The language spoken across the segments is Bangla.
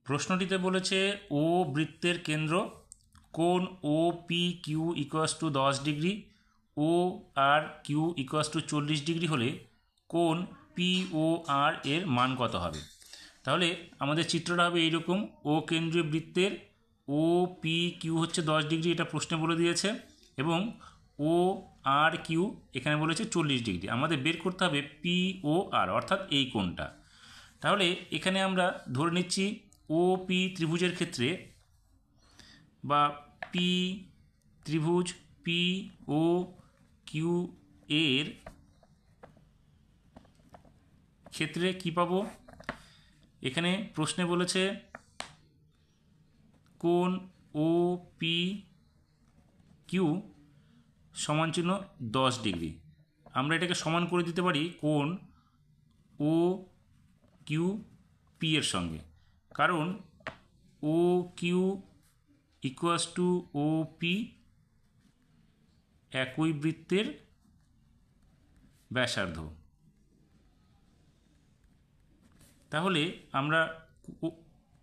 প্রশ্নটিতে বলেছে ও বৃত্তের কেন্দ্র, কোণ O P Q equals to 10 ডিগ্রি, O R Q equals to 40 ডিগ্রি হলে কোণ পি ও আর এর মান কত হবে। তাহলে আমাদের চিত্রটা হবে এইরকম, ও কেন্দ্রীয় বৃত্তের ও পি কিউ হচ্ছে 10 ডিগ্রি, এটা প্রশ্নে বলে দিয়েছে, এবং ও আর কিউ এখানে বলেছে 40 ডিগ্রি। আমাদের বের করতে হবে পি ও আর, অর্থাৎ এই কোণটা। তাহলে এখানে আমরা ধরে নিচ্ছি ও পি ত্রিভুজের ক্ষেত্রে বা পি ত্রিভুজ পি ও কিউ এর ক্ষেত্রে কি পাবো, এখানে প্রশ্নে বলেছে কোণ ও পি কিউ সমান চিহ্ন 10 ডিগ্রি। আমরা এটাকে সমান করে দিতে পারি কোণ ও কিউ পি এর সঙ্গে, কারণ O Q equals to O P একই বৃত্তের ব্যাসার্ধ। তাহলে আমরা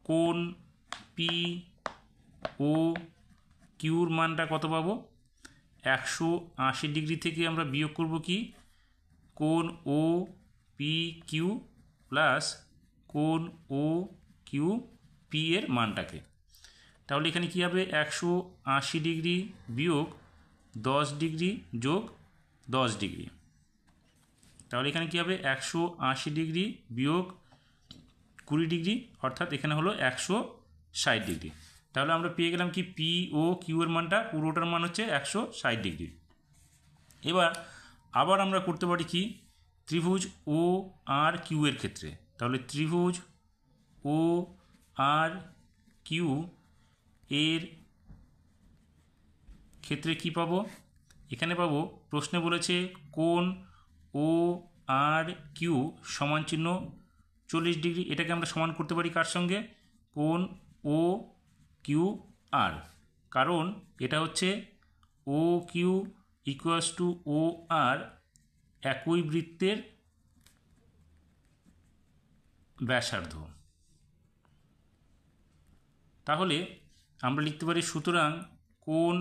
কোণ পি ও কিউর মানটা কত পাবো, 180 ডিগ্রি থেকে আমরা বিয়োগ করব কি কোণ ও পি কিউ প্লাস কোণ ও কিউ পি এর মানটাকে। তাহলে এখানে কী হবে, 180 ডিগ্রি বিয়োগ 10 ডিগ্রি যোগ 10 ডিগ্রি। তাহলে এখানে কী হবে, 180 ডিগ্রি বিয়োগ 20 ডিগ্রি, অর্থাৎ এখানে হলো 160 ডিগ্রি। তাহলে আমরা পেয়ে গেলাম কি পি ও কিউ এর মানটা, পুরোটার মান হচ্ছে 160 ডিগ্রি। এবার আবার আমরা করতে পারি কি ত্রিভুজ ও আর কিউ এর ক্ষেত্রে। তাহলে ত্রিভুজ ও আর কিউ এর ক্ষেত্রে কি পাবো, এখানে পাবো প্রশ্নে বলেছে কোণ ও আর কিউ সমান চিহ্ন 40 ডিগ্রি। এটাকে আমরা সমান করতে পারি কার সঙ্গে, কোণ ও কিউ আর, কারণ এটা হচ্ছে ও কিউ ইকুয়াস টু ও আর একই বৃত্তের ব্যাসার্ধ। তাহলে আমরা লিখতে পারি সুতরাং কোণ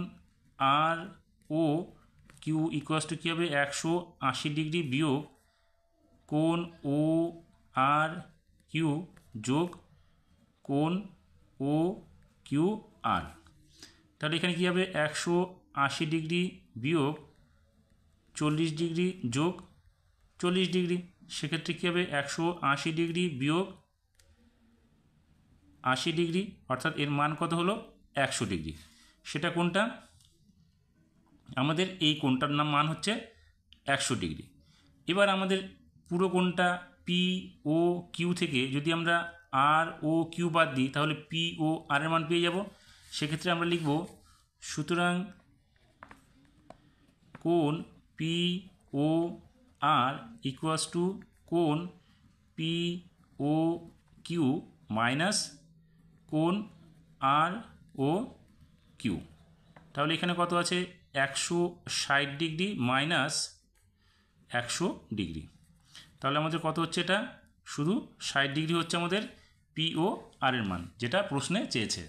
আর ও কিউ ইকুয়াস টু কী হবে, 180 ডিগ্রি বিয়োগ কোণ ও আর কিউ যোগ কোণ ও কিউ আর। তাহলে এখানে কী হবে, 180 ডিগ্রি বিয়োগ 40 ডিগ্রি যোগ 40 ডিগ্রি, সেক্ষেত্রে কী হবে 180 ডিগ্রি বিয়োগ 80 ডিগ্রি, অর্থাৎ এর মান কত হলো 100 ডিগ্রি। সেটা কোনটা, আমাদের এই কোণটার মান হচ্ছে 100 ডিগ্রি। এবার আমাদের পুরো কোণটা পি ও কিউ থেকে যদি আমরা আর ও কিউ বাদ দিই, তাহলে পি ও আর এর মান পেয়ে যাব। সেক্ষেত্রে আমরা লিখব সুতরাং কোণ P O R equals to কোণ পি ও কিউ মাইনাস কোণ আর ও কিউ। তাহলে এখানে কত আছে, 160 ডিগ্রি মাইনাস 100 ডিগ্রি। তাহলে আমাদের কত হচ্ছে, এটা শুধু 60 ডিগ্রি হচ্ছে আমাদের পি ও আর এর মান, যেটা প্রশ্নে চেয়েছে।